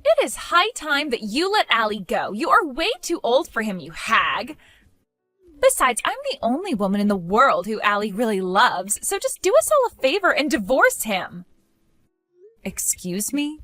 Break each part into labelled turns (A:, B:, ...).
A: It is high time that you let Allie go. You are way too old for him, you hag. Besides, I'm the only woman in the world who Allie really loves, so just do us all a favor and divorce him. Excuse me?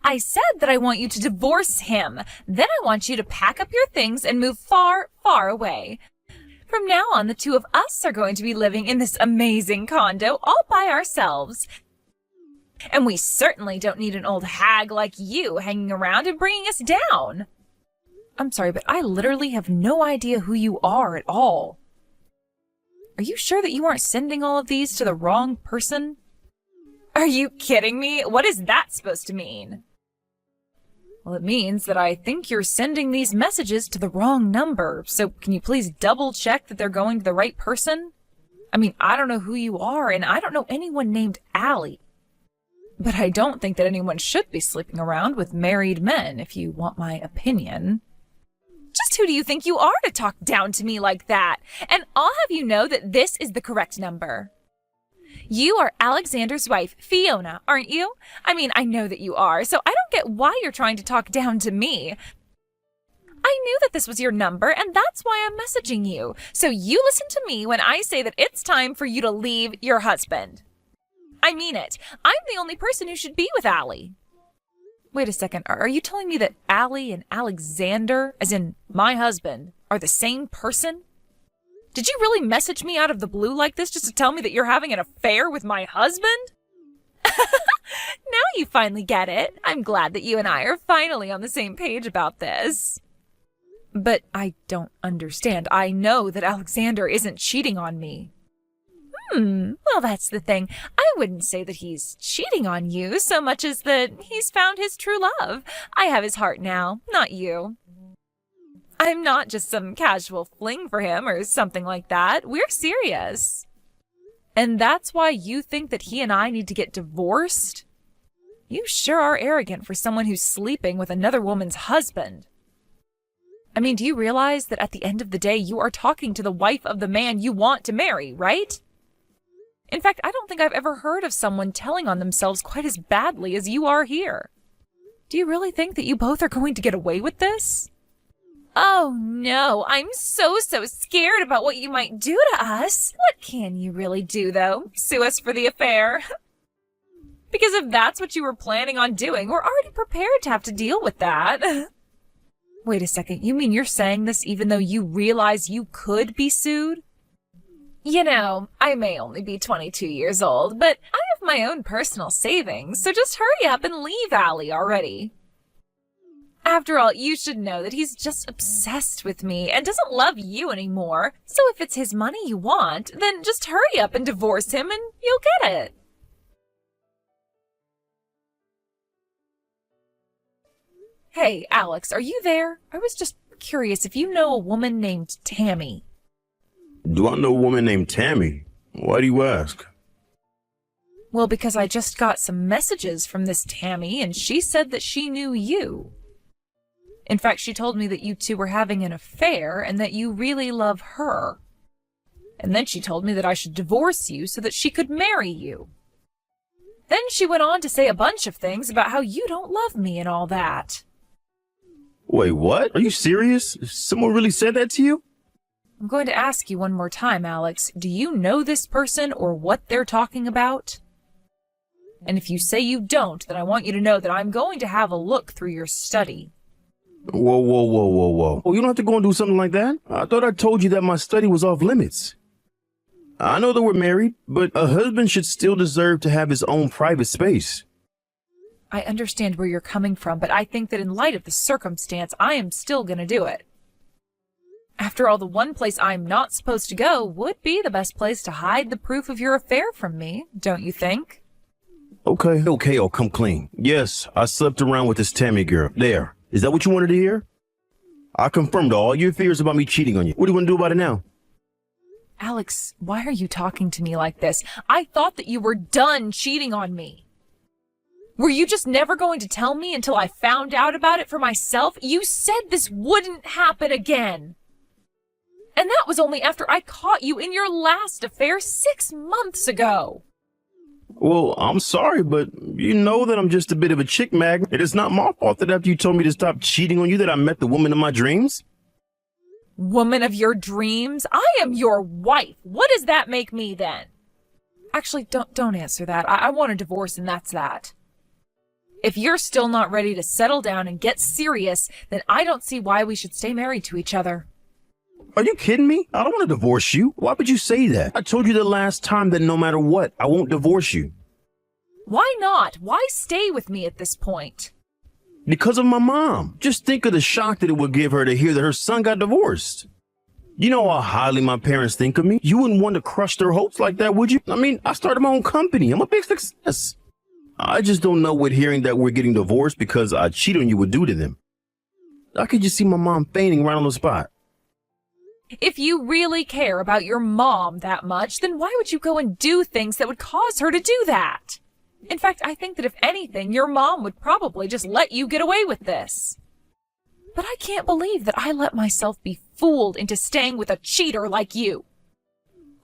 A: I said that I want you to divorce him. Then I want you to pack up your things and move far, far away. From now on, the two of us are going to be living in this amazing condo all by ourselves. And we certainly don't need an old hag like you hanging around and bringing us down. I'm sorry, but I literally have no idea who you are at all. Are you sure that you aren't sending all of these to the wrong person? Are you kidding me? What is that supposed to mean? Well, it means that I think you're sending these messages to the wrong number. So can you please double check that they're going to the right person? I mean, I don't know who you are, and I don't know anyone named Allie. But I don't think that anyone should be sleeping around with married men, if you want my opinion. Just who do you think you are to talk down to me like that? And I'll have you know that this is the correct number. You are Alexander's wife, Fiona, aren't you? I mean, I know that you are, so I don't get why you're trying to talk down to me. I knew that this was your number, and that's why I'm messaging you. So you listen to me when I say that it's time for you to leave your husband. I mean it. I'm the only person who should be with Allie. Wait a second. Are you telling me that Allie and Alexander, as in my husband, are the same person? Did you really message me out of the blue like this just to tell me that you're having an affair with my husband? Now you finally get it. I'm glad that you and I are finally on the same page about this. But I don't understand. I know that Alexander isn't cheating on me. Well, that's the thing. I wouldn't say that he's cheating on you so much as that he's found his true love. I have his heart now, not you. I'm not just some casual fling for him or something like that. We're serious. And that's why you think that he and I need to get divorced? You sure are arrogant for someone who's sleeping with another woman's husband. I mean, do you realize that at the end of the day, you are talking to the wife of the man you want to marry, right? In fact, I don't think I've ever heard of someone telling on themselves quite as badly as you are here. Do you really think that you both are going to get away with this? Oh no, I'm so scared about what you might do to us. What can you really do, though? Sue us for the affair? Because if that's what you were planning on doing, we're already prepared to have to deal with that. Wait a second, you mean you're saying this even though you realize you could be sued? You know, I may only be 22 years old, but I have my own personal savings, so just hurry up and leave Allie already. After all, you should know that he's just obsessed with me and doesn't love you anymore, so if it's his money you want, then just hurry up and divorce him and you'll get it. Hey, Alex, are you there? I was just curious if you know a woman named Tammy.
B: Do I know a woman named Tammy? Why do you ask?
A: Well, because I just got some messages from this Tammy, and she said that she knew you. In fact, she told me that you two were having an affair and that you really love her. And then she told me that I should divorce you so that she could marry you. Then she went on to say a bunch of things about how you don't love me and all that.
B: Wait, what? Are you serious? Someone really said that to you?
A: I'm going to ask you one more time, Alex. Do you know this person or what they're talking about? And if you say you don't, then I want you to know that I'm going to have a look through your study.
B: Whoa. Oh, you don't have to go and do something like that. I thought I told you that my study was off limits. I know that we're married, but a husband should still deserve to have his own private space.
A: I understand where you're coming from, but I think that in light of the circumstance, I am still going to do it. After all, the one place I'm not supposed to go would be the best place to hide the proof of your affair from me, don't you think?
B: Okay, I'll come clean. Yes, I slept around with this Tammy girl. There. Is that what you wanted to hear? I confirmed all your fears about me cheating on you. What do you want to do about it now?
A: Alex, why are you talking to me like this? I thought that you were done cheating on me. Were you just never going to tell me until I found out about it for myself? You said this wouldn't happen again. And that was only after I caught you in your last affair 6 months ago.
B: Well, I'm sorry, but you know that I'm just a bit of a chick magnet. It is not my fault that after you told me to stop cheating on you that I met the woman of my dreams.
A: Woman of your dreams? I am your wife. What does that make me then? Actually, don't answer that. I want a divorce and that's that. If you're still not ready to settle down and get serious, then I don't see why we should stay married to each other.
B: Are you kidding me? I don't want to divorce you. Why would you say that? I told you the last time that no matter what, I won't divorce you.
A: Why not? Why stay with me at this point?
B: Because of my mom. Just think of the shock that it would give her to hear that her son got divorced. You know how highly my parents think of me? You wouldn't want to crush their hopes like that, would you? I mean, I started my own company. I'm a big success. I just don't know what hearing that we're getting divorced because I cheat on you would do to them. I could just see my mom fainting right on the spot.
A: If you really care about your mom that much, then why would you go and do things that would cause her to do that? In fact, I think that if anything, your mom would probably just let you get away with this. But I can't believe that I let myself be fooled into staying with a cheater like you.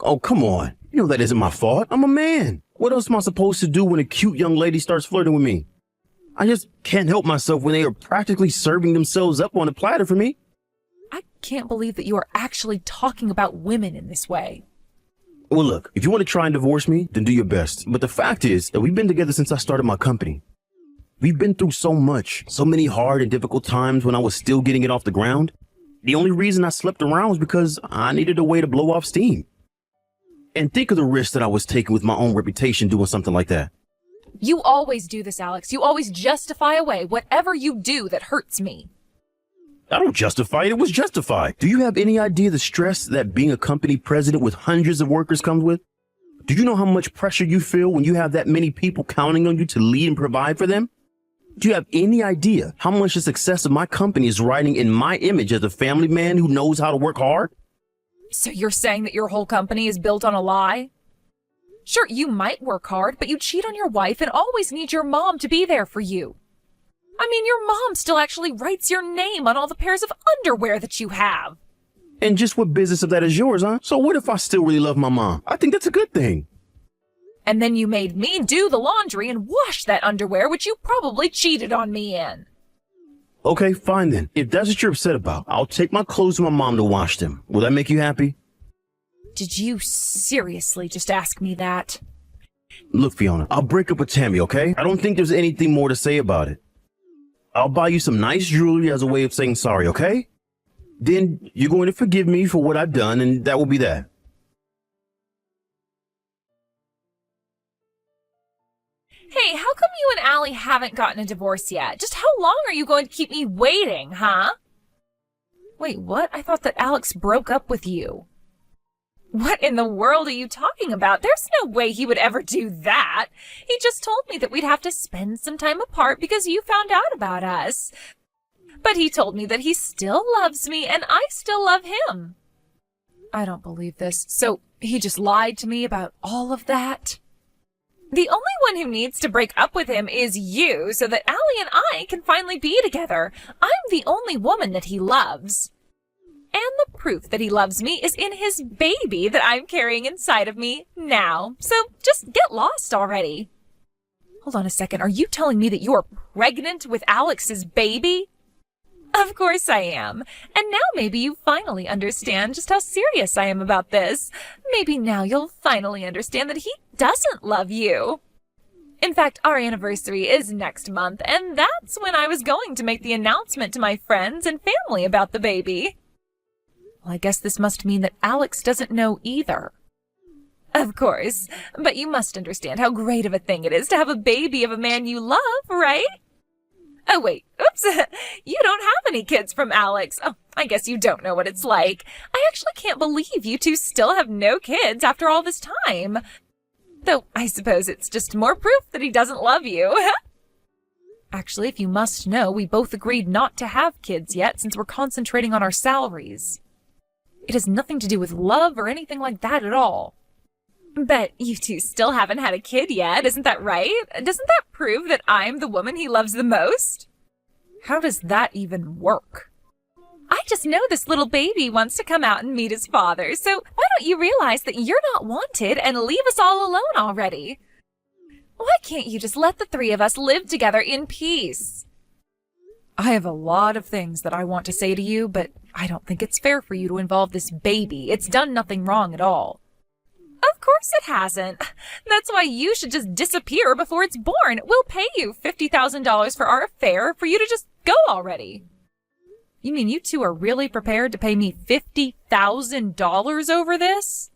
B: Oh, come on. You know that isn't my fault. I'm a man. What else am I supposed to do when a cute young lady starts flirting with me? I just can't help myself when they are practically serving themselves up on a platter for me.
A: I can't believe that you are actually talking about women in this way.
B: Well, look, if you want to try and divorce me, then do your best. But the fact is that we've been together since I started my company. We've been through so much, so many hard and difficult times when I was still getting it off the ground. The only reason I slept around was because I needed a way to blow off steam. And think of the risk that I was taking with my own reputation doing something like that.
A: You always do this, Alex. You always justify away whatever you do that hurts me.
B: I don't justify it. It was justified. Do you have any idea the stress that being a company president with hundreds of workers comes with? Do you know how much pressure you feel when you have that many people counting on you to lead and provide for them? Do you have any idea how much the success of my company is riding in my image as a family man who knows how to work hard?
A: So you're saying that your whole company is built on a lie? Sure, you might work hard, but you cheat on your wife and always need your mom to be there for you. I mean, your mom still actually writes your name on all the pairs of underwear that you have.
B: And just what business of that is yours, huh? So what if I still really love my mom? I think that's a good thing.
A: And then you made me do the laundry and wash that underwear, which you probably cheated on me in.
B: Okay, fine then. If that's what you're upset about, I'll take my clothes to my mom to wash them. Will that make you happy?
A: Did you seriously just ask me that?
B: Look, Fiona, I'll break up with Tammy, okay? I don't think there's anything more to say about it. I'll buy you some nice jewelry as a way of saying sorry, okay? Then you're going to forgive me for what I've done, and that will be that.
A: Hey, how come you and Allie haven't gotten a divorce yet? Just how long are you going to keep me waiting, huh? Wait, what? I thought that Alex broke up with you. What in the world are you talking about? There's no way he would ever do that. He just told me that we'd have to spend some time apart because you found out about us. But he told me that he still loves me and I still love him. I don't believe this. So he just lied to me about all of that? The only one who needs to break up with him is you so that Allie and I can finally be together. I'm the only woman that he loves. And the proof that he loves me is in his baby that I'm carrying inside of me now. So just get lost already. Hold on a second. Are you telling me that you're pregnant with Alex's baby? Of course I am. And now maybe you finally understand just how serious I am about this. Maybe now you'll finally understand that he doesn't love you. In fact, our anniversary is next month, and that's when I was going to make the announcement to my friends and family about the baby. Well, I guess this must mean that Alex doesn't know either. Of course, but you must understand how great of a thing it is to have a baby of a man you love, right? Oh, wait, oops, you don't have any kids from Alex. Oh, I guess you don't know what it's like. I actually can't believe you two still have no kids after all this time. Though I suppose it's just more proof that he doesn't love you. Actually, if you must know, we both agreed not to have kids yet since we're concentrating on our salaries. It has nothing to do with love or anything like that at all. But you two still haven't had a kid yet, isn't that right? Doesn't that prove that I'm the woman he loves the most? How does that even work? I just know this little baby wants to come out and meet his father, so why don't you realize that you're not wanted and leave us all alone already? Why can't you just let the three of us live together in peace? I have a lot of things that I want to say to you, but I don't think it's fair for you to involve this baby. It's done nothing wrong at all. Of course it hasn't. That's why you should just disappear before it's born. We'll pay you $50,000 for our affair for you to just go already. You mean you two are really prepared to pay me $50,000 over this?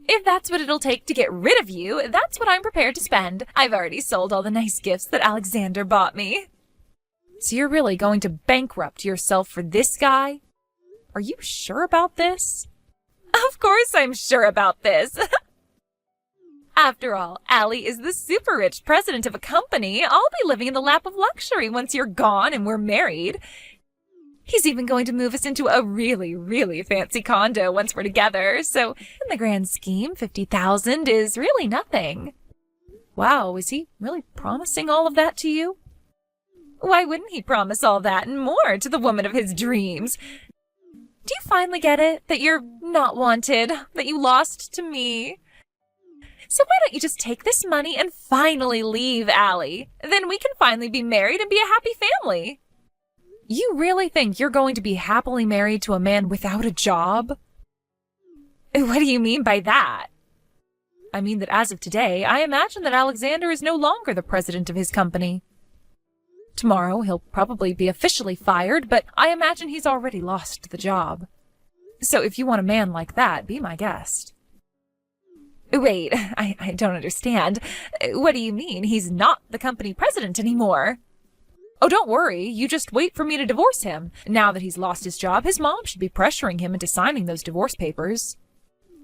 A: If that's what it'll take to get rid of you, that's what I'm prepared to spend. I've already sold all the nice gifts that Alexander bought me. So you're really going to bankrupt yourself for this guy? Are you sure about this? Of course I'm sure about this. After all, Allie is the super rich president of a company. I'll be living in the lap of luxury once you're gone and we're married. He's even going to move us into a really, really fancy condo once we're together. So in the grand scheme, $50,000 is really nothing. Wow, is he really promising all of that to you? Why wouldn't he promise all that and more to the woman of his dreams? Do you finally get it? That you're not wanted? That you lost to me? So why don't you just take this money and finally leave Allie? Then we can finally be married and be a happy family. You really think you're going to be happily married to a man without a job? What do you mean by that? I mean that as of today, I imagine that Alexander is no longer the president of his company. Tomorrow, he'll probably be officially fired, but I imagine he's already lost the job. So if you want a man like that, be my guest. Wait, I don't understand. What do you mean? He's not the company president anymore. Oh, don't worry. You just wait for me to divorce him. Now that he's lost his job, his mom should be pressuring him into signing those divorce papers.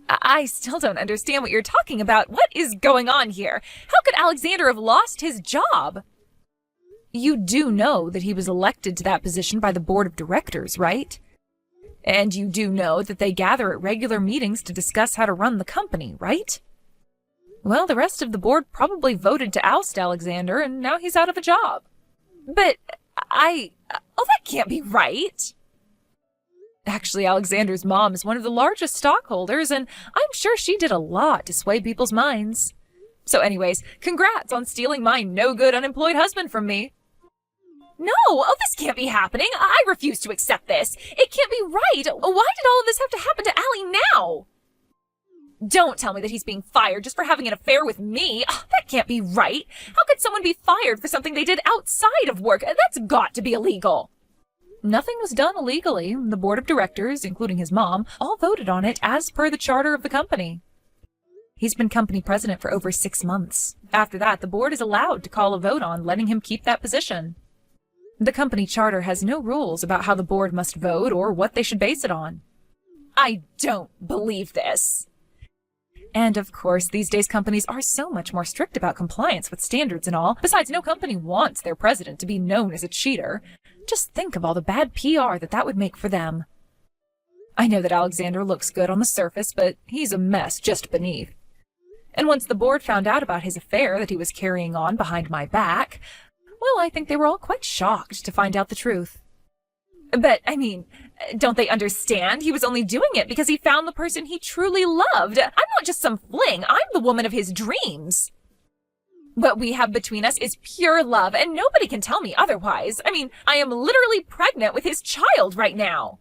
A: I still don't understand what you're talking about. What is going on here? How could Alexander have lost his job? You do know that he was elected to that position by the board of directors, right? And you do know that they gather at regular meetings to discuss how to run the company, right? Well, the rest of the board probably voted to oust Alexander, and now he's out of a job. But oh, that can't be right. Actually, Alexander's mom is one of the largest stockholders, and I'm sure she did a lot to sway people's minds. So anyways, congrats on stealing my no-good unemployed husband from me. No, oh, this can't be happening. I refuse to accept this. It can't be right. Why did all of this have to happen to Allie now? Don't tell me that he's being fired just for having an affair with me. Oh, that can't be right. How could someone be fired for something they did outside of work? That's got to be illegal. Nothing was done illegally. The board of directors, including his mom, all voted on it as per the charter of the company. He's been company president for over 6 months. After that, the board is allowed to call a vote on letting him keep that position. The company charter has no rules about how the board must vote or what they should base it on. I don't believe this. And of course, these days companies are so much more strict about compliance with standards and all. Besides, no company wants their president to be known as a cheater. Just think of all the bad PR that would make for them. I know that Alexander looks good on the surface, but he's a mess just beneath. And once the board found out about his affair that he was carrying on behind my back, well, I think they were all quite shocked to find out the truth. But, I mean, don't they understand? He was only doing it because he found the person he truly loved. I'm not just some fling. I'm the woman of his dreams. What we have between us is pure love, and nobody can tell me otherwise. I mean, I am literally pregnant with his child right now.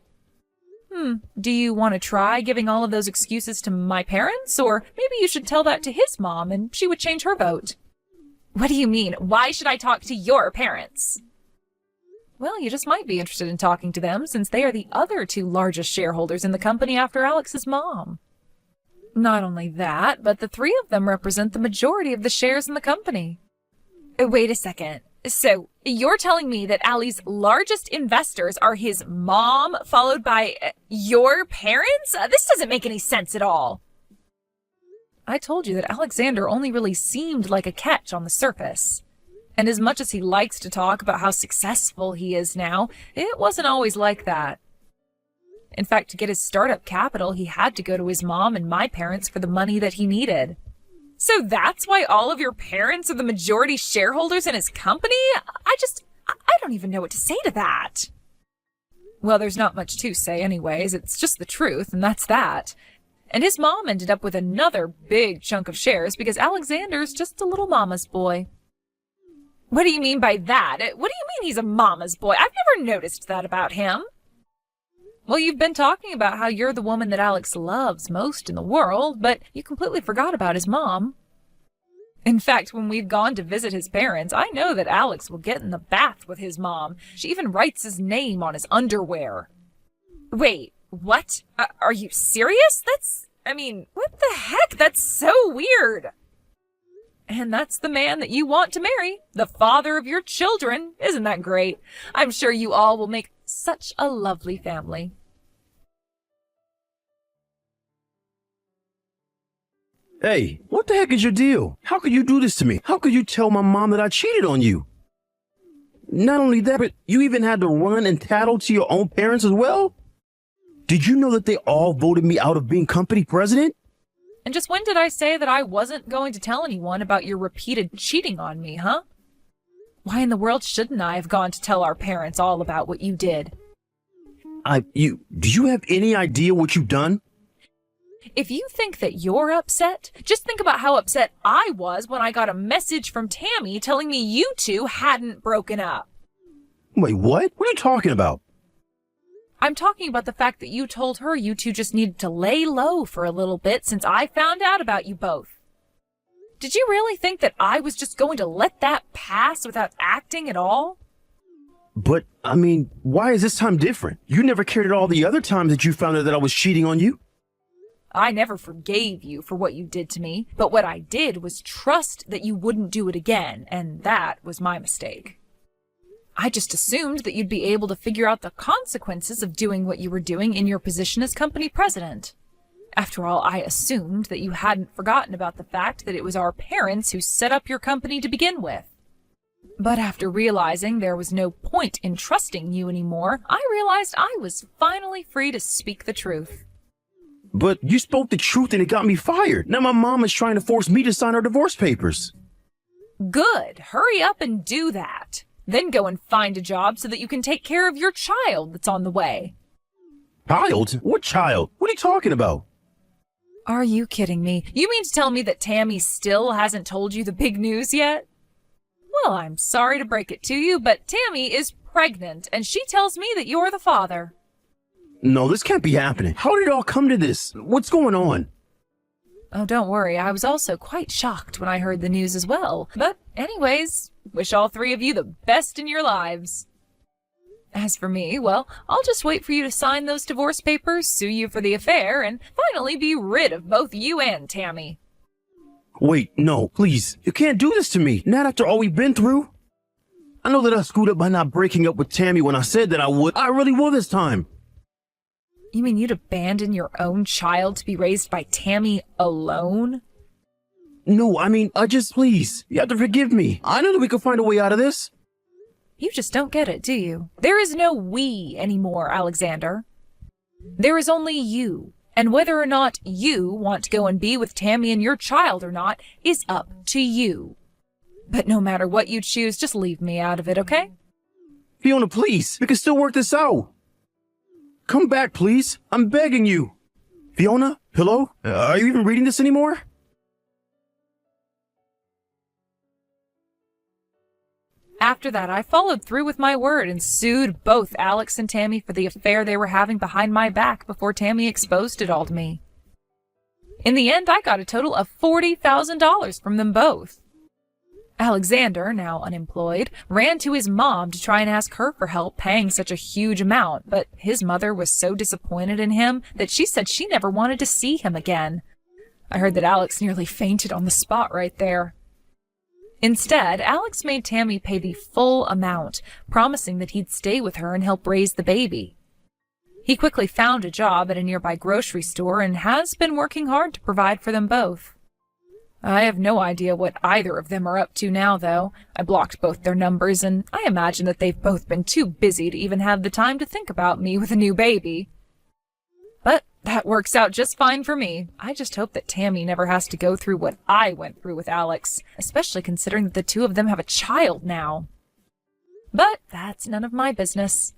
A: Do you want to try giving all of those excuses to my parents? Or maybe you should tell that to his mom and she would change her vote. What do you mean? Why should I talk to your parents? Well, you just might be interested in talking to them since they are the other 2 largest shareholders in the company after Alex's mom. Not only that, but the 3 of them represent the majority of the shares in the company. Wait a second. So, you're telling me that Allie's largest investors are his mom, followed by your parents? This doesn't make any sense at all. I told you that Alexander only really seemed like a catch on the surface. And as much as he likes to talk about how successful he is now, it wasn't always like that. In fact, to get his startup capital, he had to go to his mom and my parents for the money that he needed. So that's why all of your parents are the majority shareholders in his company? I don't even know what to say to that. Well, there's not much to say anyways. It's just the truth, and that's that. And his mom ended up with another big chunk of shares because Alexander's just a little mama's boy. What do you mean by that? What do you mean he's a mama's boy? I've never noticed that about him. Well, you've been talking about how you're the woman that Alex loves most in the world, but you completely forgot about his mom. In fact, when we've gone to visit his parents, I know that Alex will get in the bath with his mom. She even writes his name on his underwear. Wait, what? Are you serious? What the heck? That's so weird. And that's the man that you want to marry, the father of your children. Isn't that great? I'm sure you all will make such a lovely family.
B: Hey, what the heck is your deal? How could you do this to me? How could you tell my mom that I cheated on you? Not only that, but you even had to run and tattle to your own parents as well? Did you know that they all voted me out of being company president?
A: And just when did I say that I wasn't going to tell anyone about your repeated cheating on me, huh? Why in the world shouldn't I have gone to tell our parents all about what you did?
B: Do you have any idea what you've done?
A: If you think that you're upset, just think about how upset I was when I got a message from Tammy telling me you two hadn't broken up.
B: Wait, what? What are you talking about?
A: I'm talking about the fact that you told her you two just needed to lay low for a little bit since I found out about you both. Did you really think that I was just going to let that pass without acting at all?
B: But, why is this time different? You never cared at all the other times that you found out that I was cheating on you.
A: I never forgave you for what you did to me, but what I did was trust that you wouldn't do it again, and that was my mistake. I just assumed that you'd be able to figure out the consequences of doing what you were doing in your position as company president. After all, I assumed that you hadn't forgotten about the fact that it was our parents who set up your company to begin with. But after realizing there was no point in trusting you anymore, I realized I was finally free to speak the truth.
B: But you spoke the truth and it got me fired. Now my mom is trying to force me to sign our divorce papers.
A: Good. Hurry up and do that. Then go and find a job so that you can take care of your child that's on the way.
B: Child? What child? What are you talking about?
A: Are you kidding me? You mean to tell me that Tammy still hasn't told you the big news yet? Well, I'm sorry to break it to you, but Tammy is pregnant, and she tells me that you're the father.
B: No, this can't be happening. How did it all come to this? What's going on?
A: Oh, don't worry. I was also quite shocked when I heard the news as well. But anyways, wish all three of you the best in your lives. As for me, well, I'll just wait for you to sign those divorce papers, sue you for the affair, and finally be rid of both you and Tammy.
B: Wait, no, please. You can't do this to me. Not after all we've been through. I know that I screwed up by not breaking up with Tammy when I said that I would. I really will this time.
A: You mean you'd abandon your own child to be raised by Tammy alone?
B: No, please. You have to forgive me. I know that we can find a way out of this.
A: You just don't get it, do you? There is no we anymore, Alexander. There is only you. And whether or not you want to go and be with Tammy and your child or not is up to you. But no matter what you choose, just leave me out of it, okay?
B: Fiona, please. We can still work this out. Come back, please. I'm begging you. Fiona? Hello? Are you even reading this anymore?
A: After that, I followed through with my word and sued both Alex and Tammy for the affair they were having behind my back before Tammy exposed it all to me. In the end, I got a total of $40,000 from them both. Alexander, now unemployed, ran to his mom to try and ask her for help paying such a huge amount, but his mother was so disappointed in him that she said she never wanted to see him again. I heard that Alex nearly fainted on the spot right there. Instead, Alex made Tammy pay the full amount, promising that he'd stay with her and help raise the baby. He quickly found a job at a nearby grocery store and has been working hard to provide for them both. I have no idea what either of them are up to now, though. I blocked both their numbers, and I imagine that they've both been too busy to even have the time to think about me with a new baby. But that works out just fine for me. I just hope that Tammy never has to go through what I went through with Alex, especially considering that the two of them have a child now. But that's none of my business.